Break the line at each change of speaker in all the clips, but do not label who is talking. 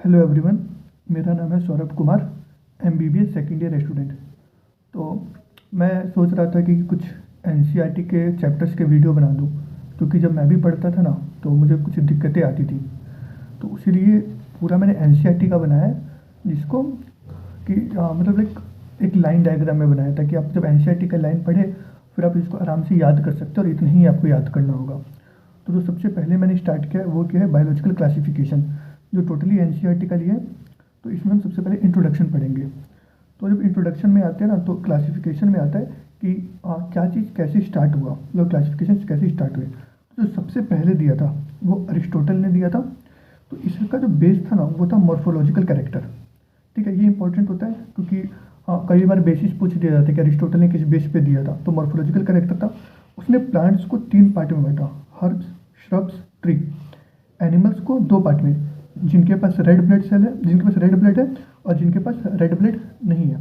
Hello everyone, मेरा नाम है Saurabh Kumar, MBBS second year student. तो मैं सोच रहा था कि कुछ एनसीईआरटी के चैप्टर्स के वीडियो बना दूं, क्योंकि जब मैं भी पढ़ता था ना तो मुझे कुछ दिक्कतें आती थी। तो इसीलिए पूरा मैंने एनसीईआरटी का बनाया है, जिसको कि मतलब एक लाइन डायग्राम में बनाया था कि आप जब एनसीईआरटी का लाइन पढ़े फिर आप इसको आराम से याद कर सकते हो, और इतना ही आपको याद करना होगा। तो जो सबसे पहले मैंने स्टार्ट किया वो क्या है, बायोलॉजिकल क्लासिफिकेशन, जो टोटली एनसीईआरटी का लिया है। तो इसमें हम सबसे पहले इंट्रोडक्शन पढ़ेंगे। तो जब इंट्रोडक्शन में आते हैं ना तो क्लासिफिकेशन में आता है कि क्या चीज़ कैसे स्टार्ट हुआ, मतलब क्लासिफिकेशन कैसे स्टार्ट हुए। तो जो सबसे पहले दिया था वो अरिस्टोटल ने दिया था। तो इसका जो बेस था ना वो था मॉर्फोलॉजिकल कैरेक्टर। ठीक है, ये इंपॉर्टेंट होता है क्योंकि कई बार बेसिस पूछ दिया जाता है कि अरिस्टोटल ने किस बेस पे दिया था। तो मॉर्फोलॉजिकल कैरेक्टर था। उसने प्लांट्स को 3 पार्ट में बांटा, हर्ब्स, श्रब्स, ट्री। एनिमल्स को 2 पार्ट में, जिनके पास रेड ब्लड सेल है, जिनके पास रेड ब्लड है और जिनके पास रेड ब्लड नहीं है।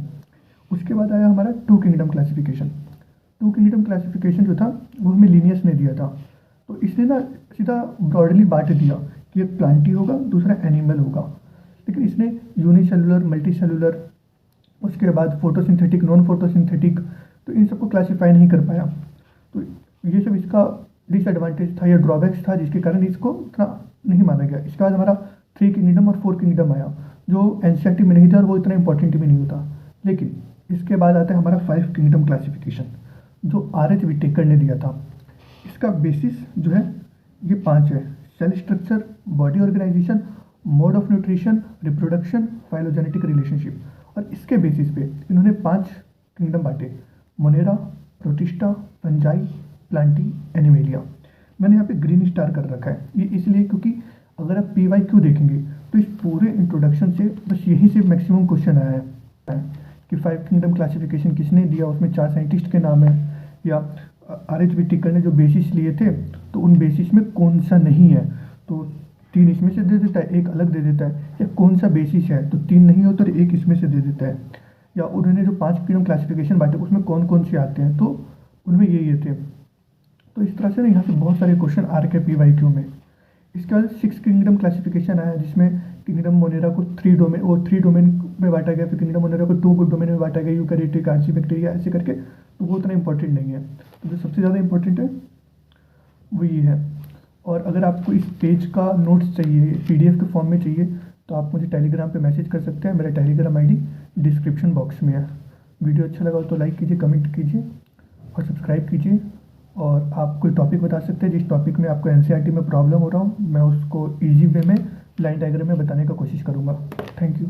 उसके बाद आया हमारा 2 किंगडम क्लासिफिकेशन। 2 किंगडम क्लासिफिकेशन जो था वो हमें लीनियस ने दिया था। तो इसने ना सीधा ब्रॉडली बांट दिया कि एक प्लांटी होगा, दूसरा एनिमल होगा। लेकिन इसने यूनिसेलुलर, मल्टी सेलुलर, उसके बाद फोटोसिंथेटिक, नॉन फोटोसिंथेटिक, तो इन सबको क्लासीफाई नहीं कर पाया। तो ये सब इसका डिसएडवांटेज था या ड्रॉबैक्स था, जिसके कारण इसको इतना नहीं माना गया। इसके बाद हमारा 3 किंगडम और 4 किंगडम आया, जो एनसीईआरटी में नहीं था और वो इतना इंपॉर्टेंट भी नहीं होता। लेकिन इसके बाद आता है हमारा 5 किंगडम क्लासिफिकेशन, जो आर.एच. विटेकर ने दिया था। इसका बेसिस जो है ये 5 है: cell structure, body organisation, mode of nutrition, reproduction, phylogenetic relationship. और इसके बेसिस पे इन्होंने 5 किंगडम बांटे: monera, protista, fungi, plantae, animalia. मैंने यहाँ पे ग्रीन स्टार कर रखा है, ये इसलिए क्योंकि अगर आप PYQ देखेंगे तो इस पूरे इंट्रोडक्शन से बस यहीं से मैक्सिमम क्वेश्चन आया है कि 5 किंगडम क्लासिफिकेशन किसने दिया, उसमें 4 साइंटिस्ट के नाम है, या आर.एच. विटेकर ने जो बेसिस लिए थे तो उन बेसिस में कौन सा नहीं है। तो 3 इसमें से दे देता है, 1 अलग दे देता है। या कौन सा बेसिस है तो 3 नहीं हो तो 1 इसमें से दे देता है। या उन्होंने जो 5 किंगडम क्लासिफिकेशन बांटे उसमें कौन कौन से आते हैं, तो उनमें ये थे। तो इस तरह से ना यहाँ से बहुत सारे क्वेश्चन आ रखे PYQ में। इसके बाद 6 किंगडम क्लासिफिकेशन आया, जिसमें किंगडम मोनेरा को 3 डोमेन में बांटा गया, फिर किंगडम मोनेरा को 2 डोमेन में बांटा गया, यूकैरियोटिक, आर्ची बैक्टीरिया, ऐसे करके। तो वो उतना इंपॉर्टेंट नहीं है। तो जो सबसे ज़्यादा इंपॉर्टेंट है वो ये है। और अगर आपको इस पेज का नोट्स चाहिए, PDF के फॉर्म में चाहिए, तो आप मुझे टेलीग्राम पे मैसेज कर सकते हैं। मेरा टेलीग्राम ID डिस्क्रिप्शन बॉक्स में है। वीडियो अच्छा लगा तो लाइक कीजिए, कमेंट कीजिए और सब्सक्राइब कीजिए। और आप कोई टॉपिक बता सकते हैं जिस टॉपिक में आपको एनसीईआरटी में प्रॉब्लम हो रहा हो, मैं उसको ईजी वे में लाइन डायग्राम में बताने का कोशिश करूँगा। Thank you.